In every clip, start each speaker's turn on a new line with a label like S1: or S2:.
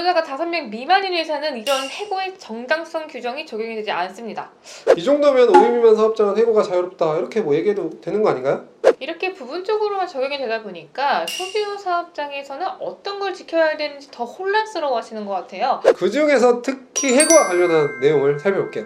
S1: 근로자가 5명 미만인 회사는 이런 해고의 정당성 규정이 적용이 되지 않습니다.
S2: 이 정도면 5인 미만 사업장은 해고가 자유롭다 이렇게 뭐 얘기해도 되는 거 아닌가요?
S1: 이렇게 부분적으로만 적용이 되다 보니까 소규모 사업장에서는 어떤 걸 지켜야 되는지 더 혼란스러워 하시는 것 같아요.
S2: 그 중에서 특히 해고와 관련한 내용을 살펴볼게요.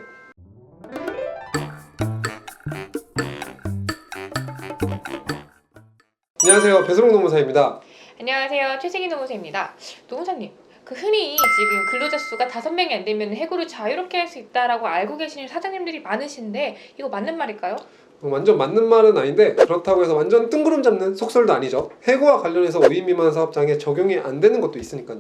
S2: 안녕하세요, 배수롱 노무사입니다.
S1: 안녕하세요. 최승희 노무사입니다. 노무사님, 흔히 지금 근로자 수가 5명이 안 되면 해고를 자유롭게 할 수 있다라고 알고 계시는 사장님들이 많으신데 이거 맞는 말일까요?
S2: 완전 맞는 말은 아닌데 그렇다고 해서 완전 뜬구름 잡는 속설도 아니죠. 해고와 관련해서 5인 미만 사업장에 적용이 안 되는 것도 있으니까요.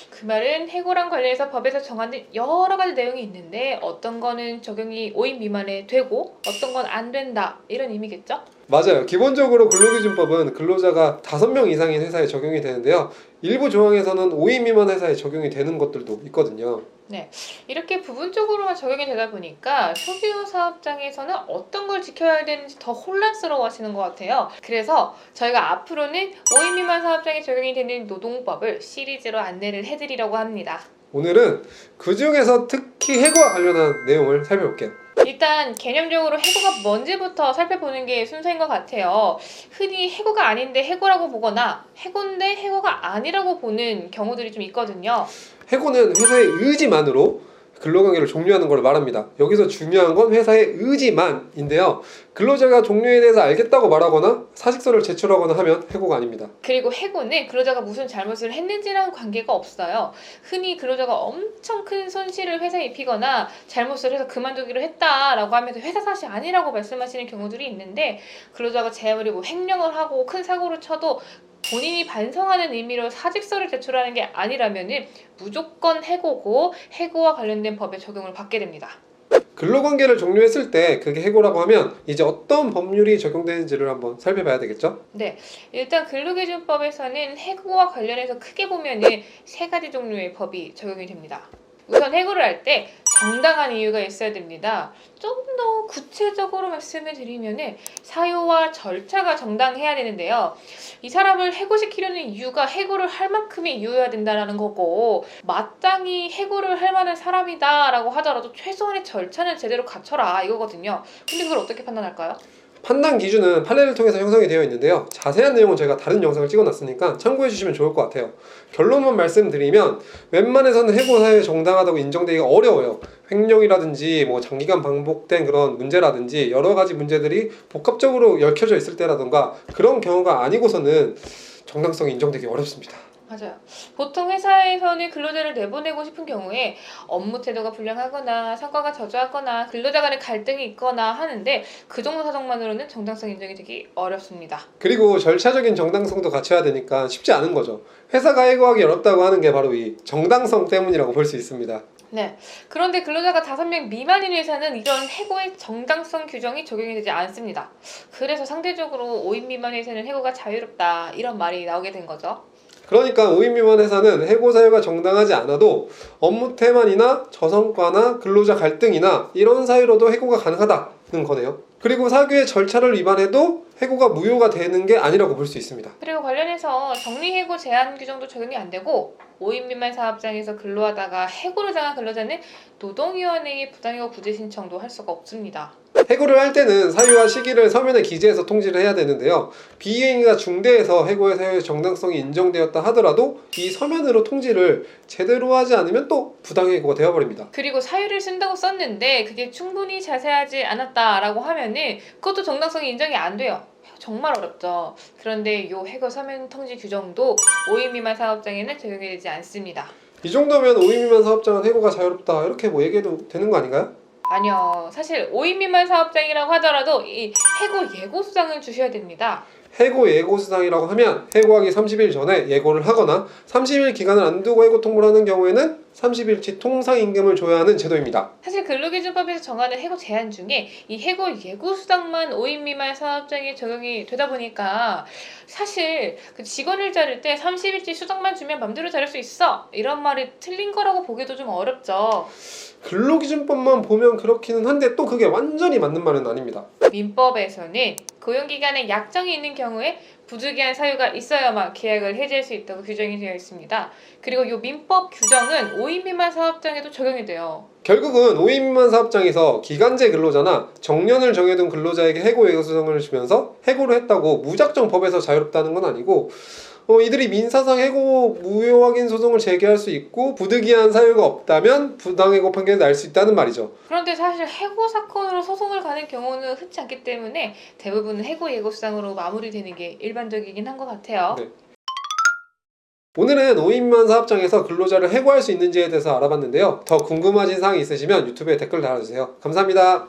S1: 그 말은 해고랑 관련해서 법에서 정한 여러 가지 내용이 있는데 어떤 거는 적용이 5인 미만에 되고 어떤 건 안 된다 이런 의미겠죠?
S2: 맞아요. 기본적으로 근로기준법은 근로자가 5명 이상인 회사에 적용이 되는데요. 일부 조항에서는 5인 미만 회사에 적용이 되는 것들도 있거든요.
S1: 네, 이렇게 부분적으로만 적용이 되다 보니까 소규모 사업장에서는 어떤 걸 지켜야 되는지 더 혼란스러워 하시는 것 같아요. 그래서 저희가 앞으로는 5인 미만 사업장에 적용이 되는 노동법을 시리즈로 안내를 해드리려고 합니다.
S2: 오늘은 그 중에서 특히 해고와 관련한 내용을 살펴볼게요.
S1: 일단 개념적으로 해고가 뭔지부터 살펴보는 게 순서인 것 같아요. 흔히 해고가 아닌데 해고라고 보거나 해고인데 해고가 아니라고 보는 경우들이 좀 있거든요.
S2: 해고는 회사의 의지만으로 근로관계를 종료하는 걸 말합니다. 여기서 중요한 건 회사의 의지만인데요. 근로자가 종료에 대해서 알겠다고 말하거나 사직서를 제출하거나 하면 해고가 아닙니다.
S1: 그리고 해고는 근로자가 무슨 잘못을 했는지랑 관계가 없어요. 흔히 근로자가 엄청 큰 손실을 회사에 입히거나 잘못을 해서 그만두기로 했다라고 하면서 회사 탓이 아니라고 말씀하시는 경우들이 있는데 근로자가 재물이 횡령을 하고 큰 사고를 쳐도 본인이 반성하는 의미로 사직서를 제출하는 게 아니라면은 무조건 해고고 해고와 관련된 법에 적용을 받게 됩니다.
S2: 근로관계를 종료했을 때 그게 해고라고 하면 이제 어떤 법률이 적용되는지를 한번 살펴봐야 되겠죠?
S1: 네, 일단 근로기준법에서는 해고와 관련해서 크게 보면은 3가지 종류의 법이 적용이 됩니다. 우선 해고를 할 때 정당한 이유가 있어야 됩니다. 좀 더 구체적으로 말씀을 드리면은 사유와 절차가 정당해야 되는데요. 이 사람을 해고시키려는 이유가 해고를 할 만큼의 이유여야 된다는 거고 마땅히 해고를 할 만한 사람이다라고 하더라도 최소한의 절차는 제대로 갖춰라 이거거든요. 근데 그걸 어떻게 판단할까요?
S2: 판단 기준은 판례를 통해서 형성이 되어 있는데요. 자세한 내용은 제가 다른 영상을 찍어놨으니까 참고해 주시면 좋을 것 같아요. 결론만 말씀드리면 웬만해서는 해고 사유에 정당하다고 인정되기가 어려워요. 횡령이라든지 뭐 장기간 반복된 그런 문제라든지 여러 가지 문제들이 복합적으로 얽혀져 있을 때라던가 그런 경우가 아니고서는 정당성이 인정되기 어렵습니다.
S1: 맞아요. 보통 회사에서는 근로자를 내보내고 싶은 경우에 업무 태도가 불량하거나 성과가 저조하거나 근로자 간의 갈등이 있거나 하는데 그 정도 사정만으로는 정당성 인정이 되기 어렵습니다.
S2: 그리고 절차적인 정당성도 갖춰야 되니까 쉽지 않은 거죠. 회사가 해고하기 어렵다고 하는 게 바로 이 정당성 때문이라고 볼 수 있습니다.
S1: 네. 그런데 근로자가 5명 미만인 회사는 이런 해고의 정당성 규정이 적용이 되지 않습니다. 그래서 상대적으로 5인 미만 회사는 해고가 자유롭다 이런 말이 나오게 된 거죠.
S2: 그러니까 5인 미만 회사는 해고 사유가 정당하지 않아도 업무 태만이나 저성과나 근로자 갈등이나 이런 사유로도 해고가 가능하다는 거네요. 그리고 사규의 절차를 위반해도 해고가 무효가 되는 게 아니라고 볼 수 있습니다.
S1: 그리고 관련해서 정리해고 제한 규정도 적용이 안 되고 5인 미만 사업장에서 근로하다가 해고를 당한 근로자는 노동위원회에 부당해고 구제 신청도 할 수가 없습니다.
S2: 해고를 할 때는 사유와 시기를 서면에 기재해서 통지를 해야 되는데요. 비행위가 중대해서 해고의 사유의 정당성이 인정되었다 하더라도 이 서면으로 통지를 제대로 하지 않으면 또 부당해고가 되어버립니다.
S1: 그리고 사유를 쓴다고 썼는데 그게 충분히 자세하지 않았다라고 하면은 그것도 정당성이 인정이 안 돼요. 정말 어렵죠. 그런데 이 해고 서면 통지 규정도 5인 미만 사업장에는 적용이 되지 않습니다.
S2: 이 정도면 5인 미만 사업장은 해고가 자유롭다 이렇게 뭐 얘기해도 되는 거 아닌가요?
S1: 아니요. 사실 5인 미만 사업장이라고 하더라도 이 해고 예고수당을 주셔야 됩니다.
S2: 해고 예고수당이라고 하면 해고하기 30일 전에 예고를 하거나 30일 기간을 안 두고 해고 통보를 하는 경우에는 30일치 통상임금을 줘야 하는 제도입니다.
S1: 사실 근로기준법에서 정하는 해고 제한 중에 이 해고 예고수당만 5인 미만 사업장에 적용이 되다 보니까 사실 그 직원을 자를 때 30일치 수당만 주면 맘대로 자를 수 있어 이런 말이 틀린 거라고 보기도 좀 어렵죠.
S2: 근로기준법만 보면 그렇기는 한데 또 그게 완전히 맞는 말은 아닙니다.
S1: 민법에서는 고용기간에 약정이 있는 경우에 부득이한 사유가 있어야만 계약을 해지할 수 있다고 규정이 되어 있습니다. 그리고 이 민법 규정은 5인 미만 사업장에도 적용이 돼요.
S2: 결국은 5인 미만 사업장에서 기간제 근로자나 정년을 정해둔 근로자에게 해고 예고소송을 주면서 해고를 했다고 무작정 법에서 자유롭다는 건 아니고 이들이 민사상 해고 무효 확인 소송을 제기할 수 있고 부득이한 사유가 없다면 부당해고 판결이 날 수 있다는 말이죠.
S1: 그런데 사실 해고 사건으로 소송을 가는 경우는 흔치 않기 때문에 대부분 해고 예고상으로 마무리되는 게 일반적이긴 한 것 같아요.
S2: 네. 오늘은 5인 미만 사업장에서 근로자를 해고할 수 있는지에 대해서 알아봤는데요. 더 궁금하신 사항이 있으시면 유튜브에 댓글 달아주세요. 감사합니다.